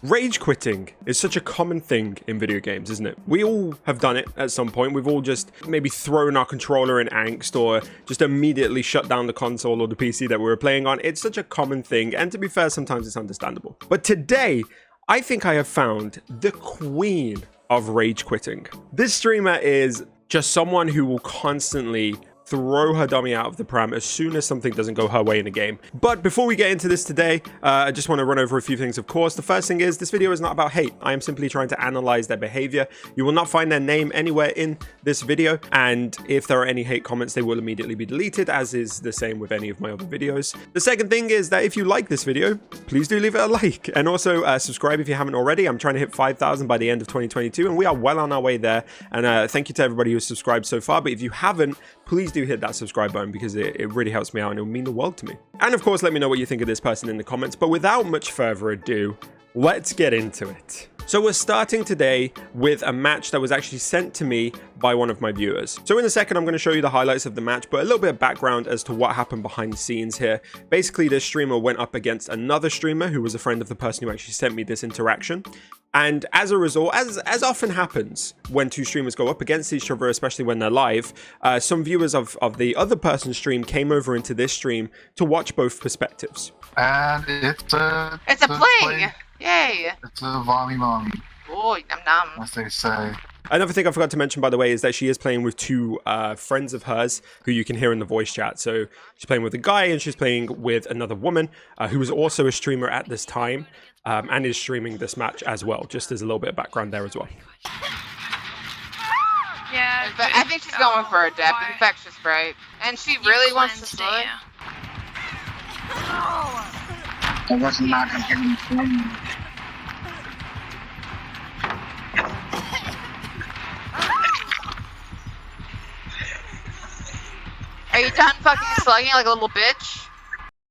Rage quitting is such a common thing in video games, isn't it? We all have done it at some point. We've all just maybe thrown our controller in angst or just immediately shut down the console or the PC that we were playing on. It's such a common thing, and to be fair, sometimes it's understandable. But today, I think I have found the queen of rage quitting. This streamer is just someone who will constantly throw her dummy out of the pram as soon as something doesn't go her way in a game. But before we get into this today, I just want to run over a few things, of course. The first thing is, this video is not about hate. I am simply trying to analyze their behavior. You will not find their name anywhere in this video, and if there are any hate comments, they will immediately be deleted, as is the same with any of my other videos. The second thing is that if you like this video, please do leave it a like, and also subscribe if you haven't already. I'm trying to hit 5,000 by the end of 2022, and we are well on our way there. And thank you to everybody who's subscribed so far. But if you haven't, please do hit that subscribe button, because it really helps me out and it will mean the world to me. And of course, let me know what you think of this person in the comments. But without much further ado, let's get into it. So we're starting today with a match that was actually sent to me by one of my viewers. So in a second, I'm going to show you the highlights of the match, but a little bit of background as to what happened behind the scenes here. Basically, this streamer went up against another streamer who was a friend of the person who actually sent me this interaction. And as a result, as often happens when two streamers go up against each other, especially when they're live, some viewers of the other person's stream came over into this stream to watch both perspectives. And it's a fling! Yay! It's a vommy mommy. Oh, yum yum. As they say. Another thing I forgot to mention, by the way, is that she is playing with two friends of hers who you can hear in the voice chat. So she's playing with a guy and she's playing with another woman who was also a streamer at this time and is streaming this match as well. Just as a little bit of background there as well. Yeah, I think she's going for a depth infectious, right? And she really wants to slow. I was not going to get him flame. Are you done fucking slugging like a little bitch?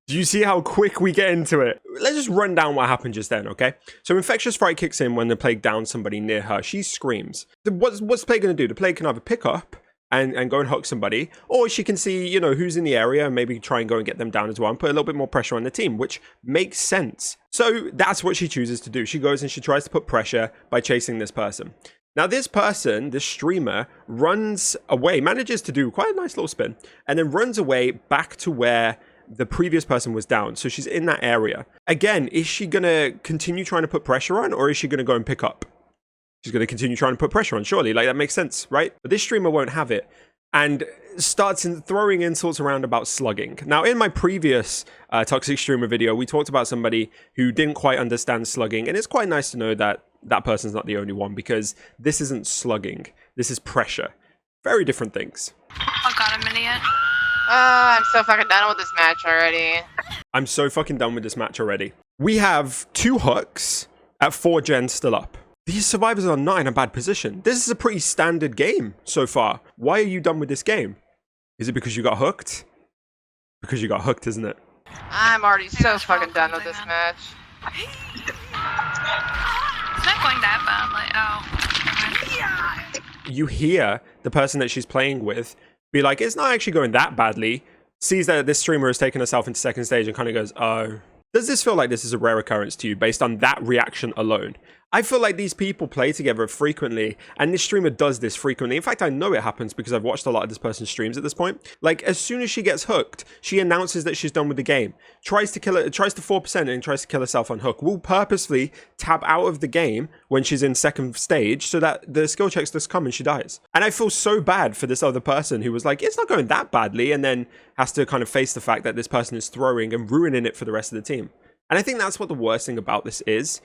Do you see how quick we get into it? Let's just run down what happened just then, okay? So Infectious Fright kicks in when the plague downs somebody near her. She screams. What's the plague going to do? The plague can either pick up and go and hook somebody, or she can see, you know, who's in the area and maybe try and go and get them down as well and put a little bit more pressure on the team, which makes sense. So that's what she chooses to do. She goes and she tries to put pressure by chasing this person. Now this person, this streamer, runs away, manages to do quite a nice little spin, and then runs away back to where the previous person was down. So she's in that area. Again, is she going to continue trying to put pressure on, or is she going to go and pick up? She's going to continue trying to put pressure on, surely. Like, that makes sense, right? But this streamer won't have it and starts throwing insults around about slugging. Now, in my previous Toxic Streamer video, we talked about somebody who didn't quite understand slugging, and it's quite nice to know that that person's not the only one, because this isn't slugging. This is pressure. Very different things. Oh god, I'm an idiot. I'm so fucking done with this match already. I'm so fucking done with this match already. We have 2 hooks at 4 gens still up. These survivors are not in a bad position. This is a pretty standard game so far. Why are you done with this game? Is it because you got hooked? Because you got hooked, isn't it? I'm already so fucking done with this match. It's not going that bad, like, oh. You hear the person that she's playing with be like, it's not actually going that badly. Sees that this streamer has taken herself into second stage and kind of goes, oh. Does this feel like this is a rare occurrence to you based on that reaction alone? I feel like these people play together frequently, and this streamer does this frequently. In fact, I know it happens because I've watched a lot of this person's streams at this point. Like, as soon as she gets hooked, she announces that she's done with the game, tries to 4% and tries to kill herself on hook, will purposely tab out of the game when she's in second stage so that the skill checks just come and she dies. And I feel so bad for this other person who was like, it's not going that badly, and then has to kind of face the fact that this person is throwing and ruining it for the rest of the team. And I think that's what the worst thing about this is.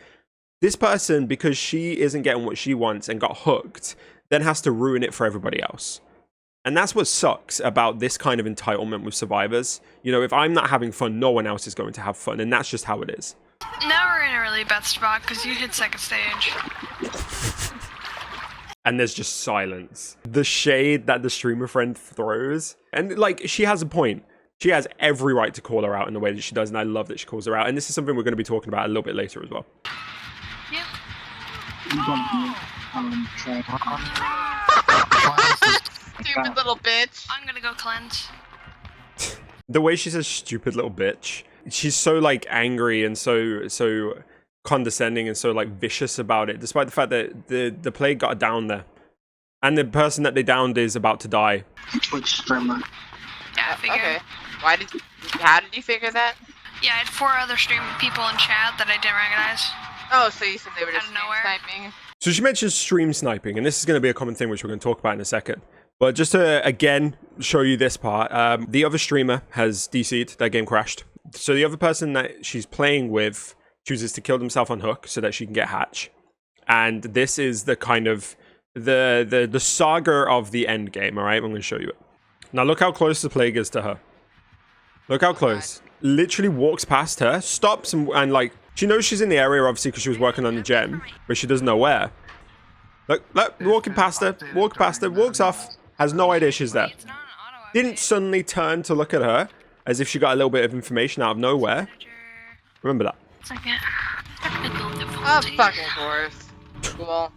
This person, because she isn't getting what she wants and got hooked, then has to ruin it for everybody else. And that's what sucks about this kind of entitlement with survivors. You know, if I'm not having fun, no one else is going to have fun, and that's just how it is. Now we're in a really bad spot because you hit second stage. And there's just silence. The shade that the streamer friend throws. And, like, she has a point. She has every right to call her out in the way that she does, and I love that she calls her out. And this is something we're going to be talking about a little bit later as well. Yeah. Stupid little bitch. I'm gonna go cleanse. The way she says stupid little bitch, she's so like angry and so condescending and so like vicious about it, despite the fact that the plague got down there, and the person that they downed is about to die. Twitch streamer. Yeah, I figured. Okay. How did you figure that? Yeah, I had 4 other stream people in chat that I didn't recognize. Oh, so you said they were just Out of nowhere. sniping. So she mentioned stream sniping, and this is going to be a common thing which we're going to talk about in a second. But just to again show you this part, the other streamer has DC'd, their game crashed. So the other person that she's playing with chooses to kill themselves on hook so that she can get hatch. And this is the kind of the saga of the end game, alright? I'm going to show you it. Now look how close the plague is to her. Look how close. Literally walks past her, stops and like, she knows she's in the area obviously because she was working on the gem, but she doesn't know where. Look, walking past her, walks off, has no idea she's there. It's not an auto Didn't suddenly turn to look at her as if she got a little bit of information out of nowhere. Remember that. It's like a technical Of difficulty. fucking course. Cool.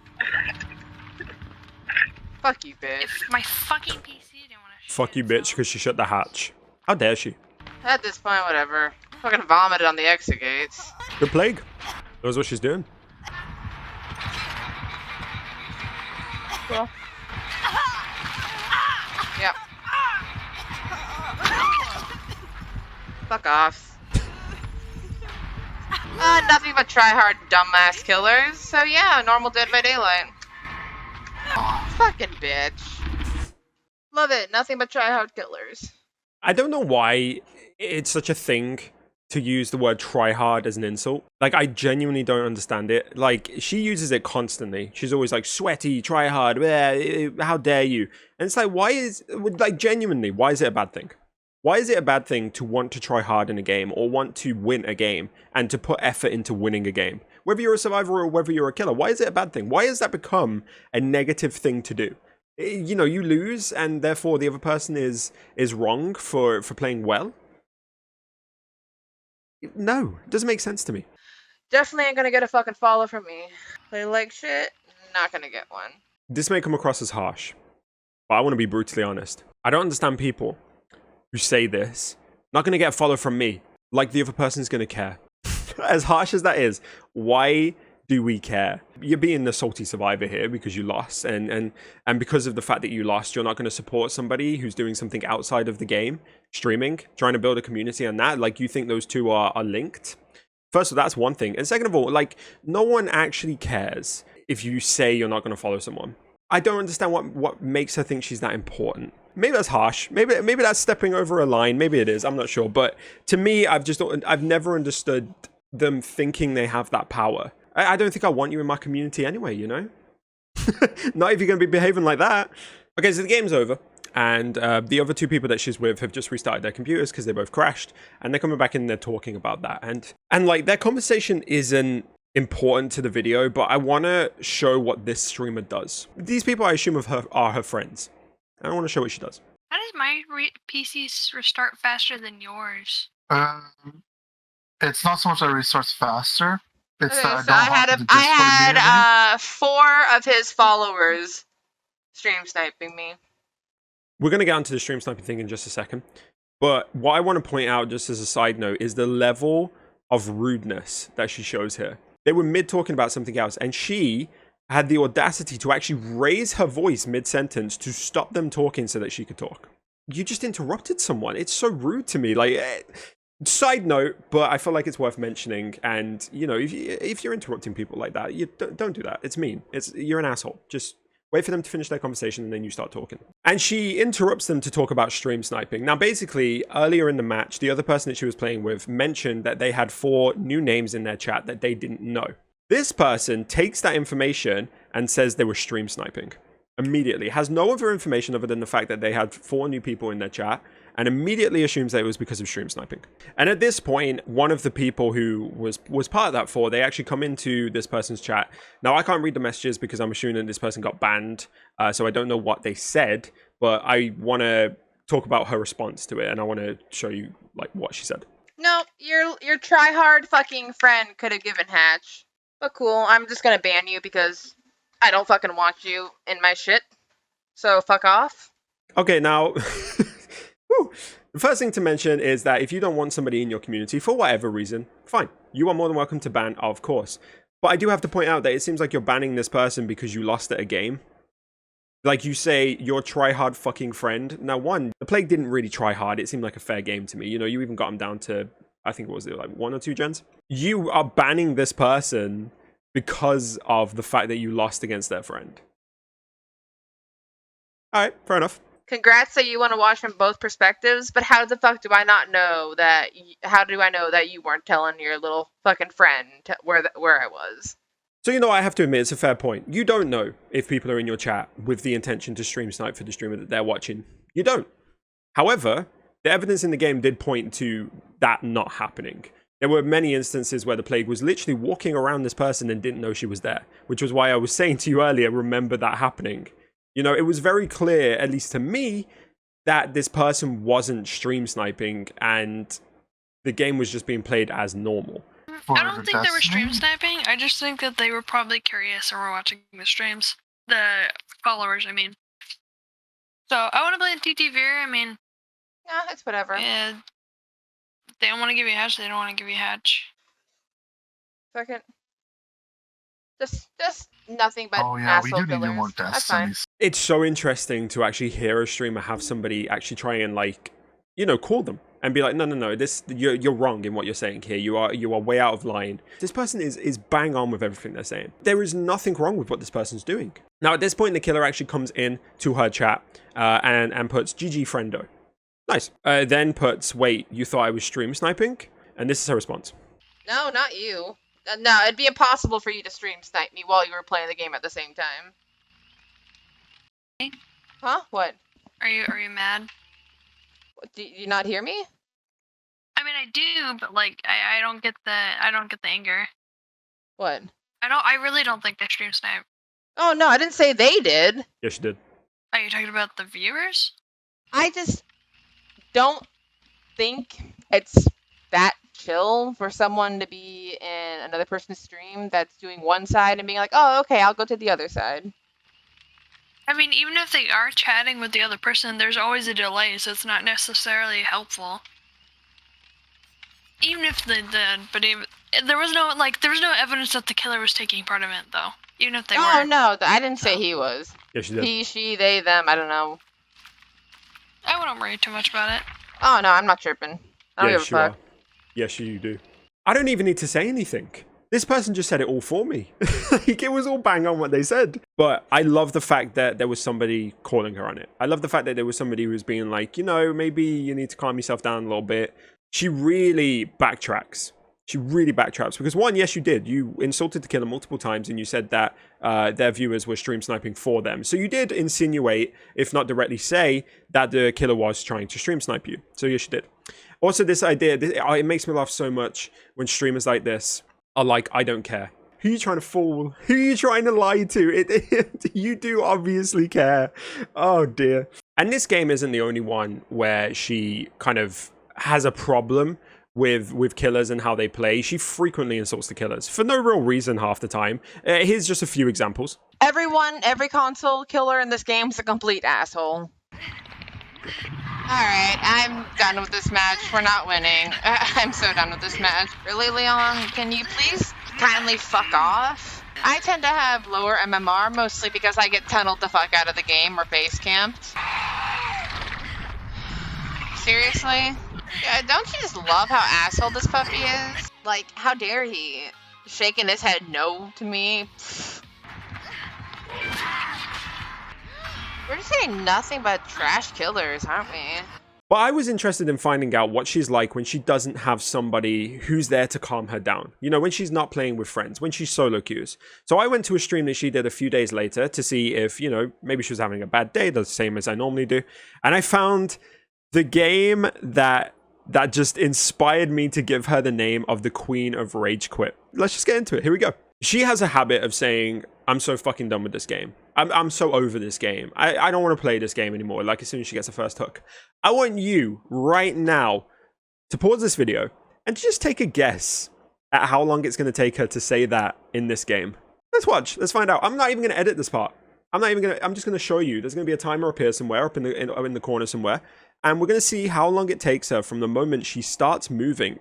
Fuck you, bitch. If my fucking PC didn't want to Fuck you, bitch, because she shut the hatch. How dare she? At this point, whatever. Fucking vomited on the exit gates. The plague knows what she's doing. Cool. Yep. Fuck off. Nothing but try-hard dumbass killers. So yeah, normal Dead by Daylight. Fucking bitch. Love it. Nothing but try-hard killers. I don't know why it's such a thing to use the word try hard as an insult. Like, I genuinely don't understand it. Like, she uses it constantly. She's always like, sweaty, try hard, how dare you? And it's like, why is, like, genuinely, why is it a bad thing? Why is it a bad thing to want to try hard in a game or want to win a game and to put effort into winning a game? Whether you're a survivor or whether you're a killer, why is it a bad thing? Why has that become a negative thing to do? You know, you lose and therefore the other person is wrong for playing well? No, it doesn't make sense to me. Definitely ain't gonna get a fucking follow from me. Play like shit, not gonna get one. This may come across as harsh, but I want to be brutally honest. I don't understand people who say this, not going to get a follow from me, like the other person's going to care. As harsh as that is, why do we care? You're being the salty survivor here because you lost, and because of the fact that you lost, you're not going to support somebody who's doing something outside of the game, streaming, trying to build a community on that. Like, you think those two are linked? First of all, that's one thing. And second of all, like, no one actually cares if you say you're not going to follow someone. I don't understand what makes her think she's that important. Maybe that's harsh. Maybe that's stepping over a line. Maybe it is. I'm not sure. But to me, I've never understood them thinking they have that power. I don't think I want you in my community anyway, you know? Not if you're going to be behaving like that. Okay, so the game's over. And the other two people that she's with have just restarted their computers because they both crashed. And they're coming back in and they're talking about that. And like, their conversation isn't important to the video, but I want to show what this streamer does. These people, I assume, are her friends. I want to show what she does. How does my PC restart faster than yours? It's not so much that it restarts faster. It's Okay, that so I don't have to I Discord immediately. had 4 of his followers stream sniping me. We're going to get onto the stream sniping thing in just a second. But what I want to point out, just as a side note, is the level of rudeness that she shows here. They were mid-talking about something else, and she had the audacity to actually raise her voice mid-sentence to stop them talking so that she could talk. You just interrupted someone. It's so rude to me. Like, side note, but I feel like it's worth mentioning. And, you know, if you're interrupting people like that, you don't do that. It's mean. You're an asshole. Just wait for them to finish their conversation and then you start talking. And she interrupts them to talk about stream sniping. Now, basically, earlier in the match, the other person that she was playing with mentioned that they had 4 new names in their chat that they didn't know. This person takes that information and says they were stream sniping immediately. Has no other information other than the fact that they had 4 new people in their chat and immediately assumes that it was because of stream sniping. And at this point, one of the people who was part of that 4, they actually come into this person's chat. Now, I can't read the messages because I'm assuming that this person got banned, so I don't know what they said, but I want to talk about her response to it, and I want to show you like what she said. No, your try-hard fucking friend could have given Hatch. But cool, I'm just gonna ban you because I don't fucking want you in my shit. So fuck off. Okay, now, whew, The first thing to mention is that if you don't want somebody in your community for whatever reason, fine. You are more than welcome to ban, of course. But I do have to point out that it seems like you're banning this person because you lost at a game. Like you say, your try-hard fucking friend. Now, one, the Plague didn't really try hard. It seemed like a fair game to me. You know, you even got him down to, I think, what was it, like 1 or 2 gens? You are banning this person because of the fact that you lost against their friend. All right, fair enough. Congrats that you want to watch from both perspectives, but how the fuck do I not know that? How do I know that you weren't telling your little fucking friend where I was? So, you know, I have to admit, it's a fair point. You don't know if people are in your chat with the intention to stream snipe for the streamer that they're watching. You don't. However, the evidence in the game did point to that not happening. There were many instances where the Plague was literally walking around this person and didn't know she was there, which was why I was saying to you earlier, remember that happening. You know, it was very clear, at least to me, that this person wasn't stream sniping and the game was just being played as normal. I don't think they were stream sniping. I just think that they were probably curious and were watching the streams. The followers, I mean. So I want to blame TTVer. I mean, Yeah, it's whatever. they don't want to give you a hatch. They don't want to give you a hatch. Fucking. Just nothing but Oh yeah, we asshole do need fillers. more That's fine. destinies. It's so interesting to actually hear a streamer have somebody actually try and, like, you know, call them and be like, no, this you're wrong in what you're saying here. You are way out of line. This person is bang on with everything they're saying. There is nothing wrong with what this person's doing. Now, at this point, the killer actually comes in to her chat and puts GG friendo. Nice. Then puts, wait, you thought I was stream sniping? And this is her response. No, not you. No, it'd be impossible for you to stream snipe me while you were playing the game at the same time. Hey? Huh? What? Are you mad? Do you not hear me? I mean, I do, but like, I don't get the anger. What? I really don't think they stream snipe. Oh no, I didn't say they did. Yes, she did. Are you talking about the viewers? I just don't think it's that chill for someone to be in another person's stream that's doing one side and being like, oh, okay, I'll go to the other side. I mean, even if they are chatting with the other person, there's always a delay, so it's not necessarily helpful. Even if there was no evidence that the killer was taking part in it, though. Even if they were. Oh no, I didn't say he was. Yes, she did. He, she, they, them. I don't know. I wouldn't worry too much about it. Oh no, I'm not tripping. I don't give a Yes, you fuck. are. Yes, you do. I don't even need to say anything. This person just said it all for me. Like, it was all bang on what they said. But I love the fact that there was somebody calling her on it. I love the fact that there was somebody who was being like, you know, maybe you need to calm yourself down a little bit. She really backtracks. She really backtracks. Because one, yes, you did. You insulted the killer multiple times and you said that their viewers were stream sniping for them. So you did insinuate, if not directly say, that the killer was trying to stream snipe you. So yes, you did. Also, this idea, it makes me laugh so much when streamers like this are like, I don't care. Who are you trying to fool? Who are you trying to lie to? You do obviously care. Oh dear. And this game isn't the only one where she kind of has a problem with killers and how they play. She frequently insults the killers for no real reason half the time. Here's just a few examples. Every console killer in this game is a complete asshole. Alright, I'm done with this match. We're not winning. I'm so done with this match. Really, Leon? Can you please kindly fuck off? I tend to have lower MMR, mostly because I get tunneled the fuck out of the game or face camped. Seriously? Yeah, don't you just love how asshole this puppy is? Like, how dare he? Shaking his head no to me. We're just getting nothing but trash killers, aren't we? But I was interested in finding out what she's like when she doesn't have somebody who's there to calm her down. You know, when she's not playing with friends, when she's solo queues. So I went to a stream that she did a few days later to see if, you know, maybe she was having a bad day, the same as I normally do. And I found the game that just inspired me to give her the name of the Queen of Rage Quit. Let's just get into it. Here we go. She has a habit of saying, I'm so fucking done with this game. I'm so over this game. I don't want to play this game anymore. Like, as soon as she gets her first hook. I want you right now to pause this video and just take a guess at how long it's going to take her to say that in this game. Let's watch. Let's find out. I'm not even going to edit this part. I'm just gonna show you. There's gonna be a timer up here somewhere, up in the corner somewhere, and we're gonna see how long it takes her from the moment she starts moving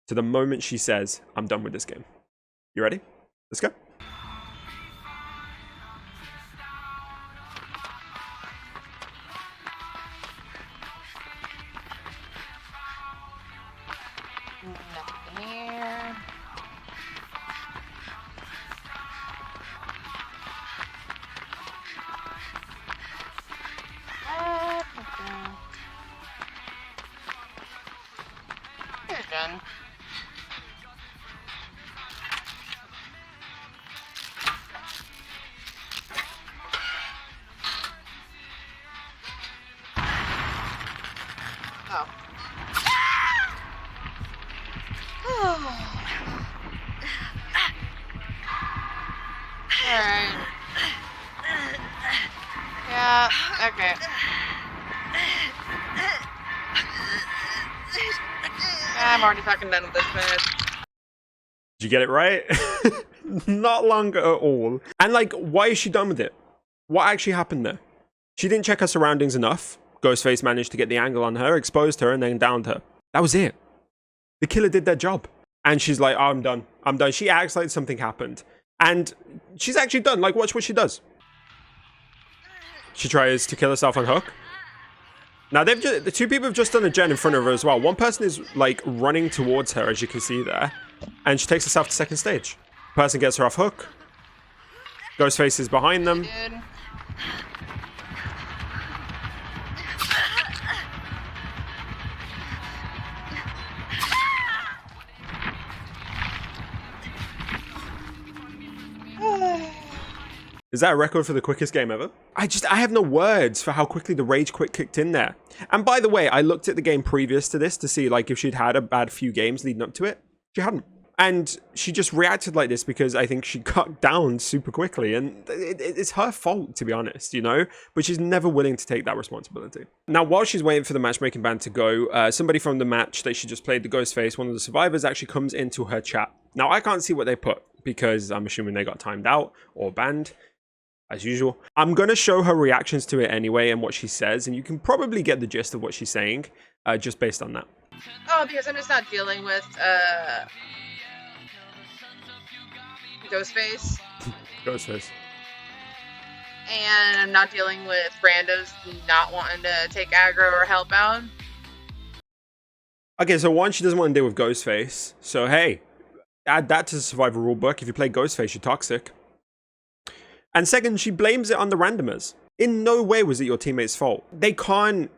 to the moment she says, "I'm done with this game." You ready? Let's go. Nothing here. Here's done. Oh. Alright. Yeah, okay. I'm already fucking done with this match. Did you get it right? Not long at all. And like, why is she done with it? What actually happened there? She didn't check her surroundings enough. Ghostface managed to get the angle on her, exposed her, and then downed her. That was it. The killer did their job. And she's like, oh, I'm done. I'm done. She acts like something happened. And she's actually done. Like, watch what she does. She tries to kill herself on Hook. Now, the two people have just done a gen in front of her as well. One person is, like, running towards her, as you can see there. And she takes herself to second stage. Person gets her off Hook. Ghostface is behind them. Dude. Is that a record for the quickest game ever? I have no words for how quickly the rage quit kicked in there. And by the way, I looked at the game previous to this to see like if she'd had a bad few games leading up to it. She hadn't. And she just reacted like this because I think she got down super quickly. And it's her fault, to be honest, you know? But she's never willing to take that responsibility. Now, while she's waiting for the matchmaking ban to go, somebody from the match that she just played, the Ghostface, one of the survivors, actually comes into her chat. Now, I can't see what they put because I'm assuming they got timed out or banned, as usual. I'm going to show her reactions to it anyway and what she says, and you can probably get the gist of what she's saying just based on that. Oh, because I'm just not dealing with, Ghostface. Ghostface. And I'm not dealing with randos not wanting to take aggro or help out. Okay, so one, she doesn't want to deal with Ghostface. So, hey, add that to the survival rulebook. If you play Ghostface, you're toxic. And second, she blames it on the randomers. In no way was it your teammate's fault. They can't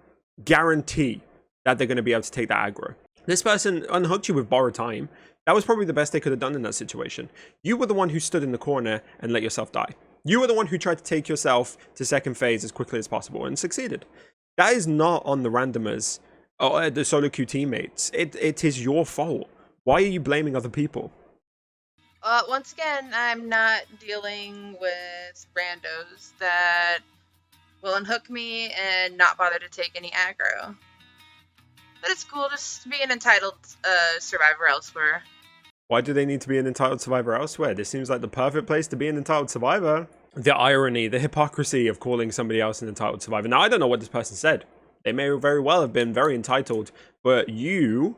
guarantee that they're going to be able to take that aggro. This person unhooked you with borrowed time. That was probably the best they could have done in that situation. You were the one who stood in the corner and let yourself die. You were the one who tried to take yourself to second phase as quickly as possible and succeeded. That is not on the randomers or the solo queue teammates. It is your fault. Why are you blaming other people? Once again, I'm not dealing with randos that will unhook me and not bother to take any aggro. But it's cool just being entitled survivor elsewhere. Why do they need to be an entitled survivor elsewhere? This seems like the perfect place to be an entitled survivor. The irony, the hypocrisy of calling somebody else an entitled survivor. Now, I don't know what this person said. They may very well have been very entitled, but you,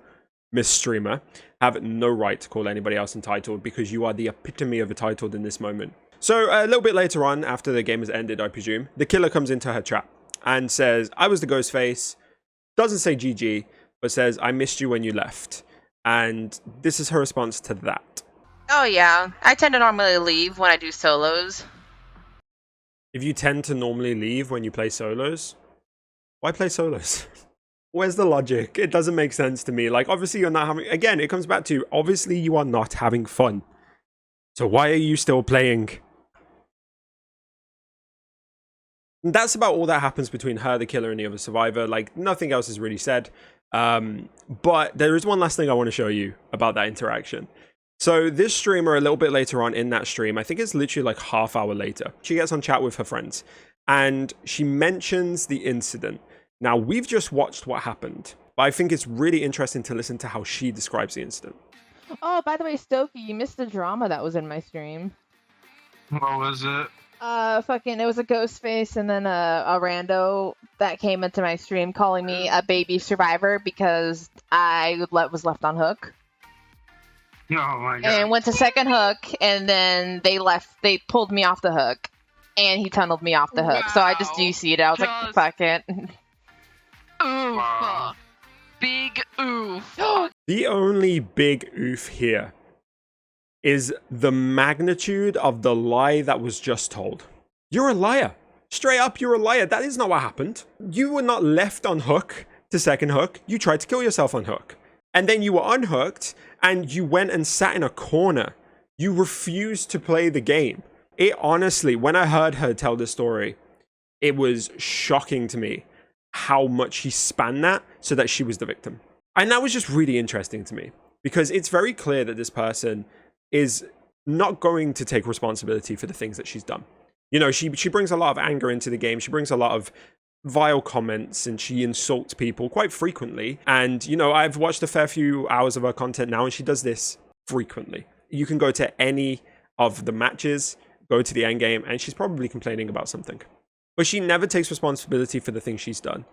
Miss Streamer, have no right to call anybody else entitled because you are the epitome of entitled in this moment. So a little bit later on, after the game has ended, I presume, the killer comes into her chat and says, I was the Ghostface. Doesn't say GG, but says, I missed you when you left. And this is her response to that. Oh yeah, I tend to normally leave when I do solos. If you tend to normally leave when you play solos, why play solos? Where's the logic? It doesn't make sense to me. Like, obviously you're not having... Again, it comes back to, obviously you are not having fun. So why are you still playing? And that's about all that happens between her, the killer, and the other survivor. Like, nothing else is really said. But there is one last thing I want to show you about that interaction. So this streamer, a little bit later on in that stream, I think it's literally like half hour later, she gets on chat with her friends and she mentions the incident. Now, we've just watched what happened, but I think it's really interesting to listen to how she describes the incident. Oh, by the way, Stokey, you missed the drama that was in my stream. What was it? Fucking, it was a ghost face and then a rando that came into my stream calling me a baby survivor because I was left on hook. Oh my god. And went to second hook, and then they pulled me off the hook, and he tunneled me off the hook. So I just Wow. DC'd it. I was like, Just- fuck it. Oof. Wow. Big oof. The only big oof here is the magnitude of the lie that was just told. You're a liar. Straight up, you're a liar. That is not what happened. You were not left on hook to second hook. You tried to kill yourself on hook. And then you were unhooked and you went and sat in a corner. You refused to play the game. It honestly, when I heard her tell the story, it was shocking to me how much she spanned that so that she was the victim. And that was just really interesting to me because it's very clear that this person is not going to take responsibility for the things that she's done. You know, she brings a lot of anger into the game. She brings a lot of vile comments and she insults people quite frequently. And, you know, I've watched a fair few hours of her content now and she does this frequently. You can go to any of the matches, go to the end game, and she's probably complaining about something. But she never takes responsibility for the things she's done.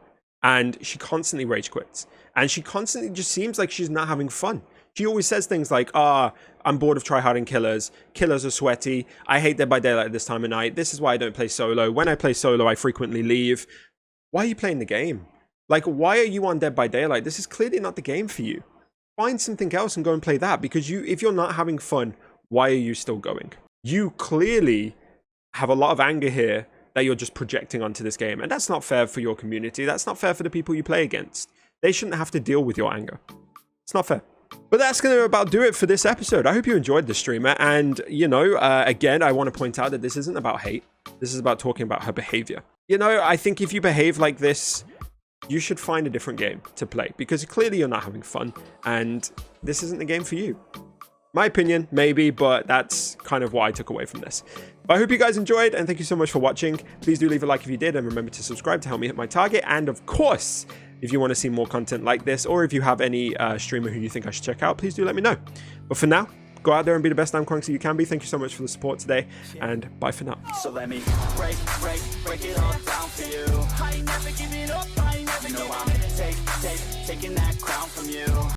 And she constantly rage quits. And she constantly just seems like she's not having fun. She always says things like, I'm bored of tryharding killers. Killers are sweaty. I hate Dead by Daylight at this time of night. This is why I don't play solo. When I play solo, I frequently leave. Why are you playing the game? Like, why are you on Dead by Daylight? This is clearly not the game for you. Find something else and go and play that. Because if you're not having fun, why are you still going? You clearly have a lot of anger here that you're just projecting onto this game. And that's not fair for your community. That's not fair for the people you play against. They shouldn't have to deal with your anger. It's not fair. But that's going to about do it for this episode. I hope you enjoyed the streamer. And, you know, again, I want to point out that this isn't about hate. This is about talking about her behavior. You know, I think if you behave like this, you should find a different game to play. Because clearly you're not having fun. And this isn't the game for you. My opinion, maybe, but that's kind of what I took away from this. But I hope you guys enjoyed, and thank you so much for watching. Please do leave a like if you did, and remember to subscribe to help me hit my target. And of course, if you want to see more content like this, or if you have any streamer who you think I should check out, please do let me know. But for now, go out there and be the best damn Kronks that you can be. Thank you so much for the support today, and bye for now. So let me break it all down for you. I ain't never giving up, I ain't never, you know I'm taking that crown from you.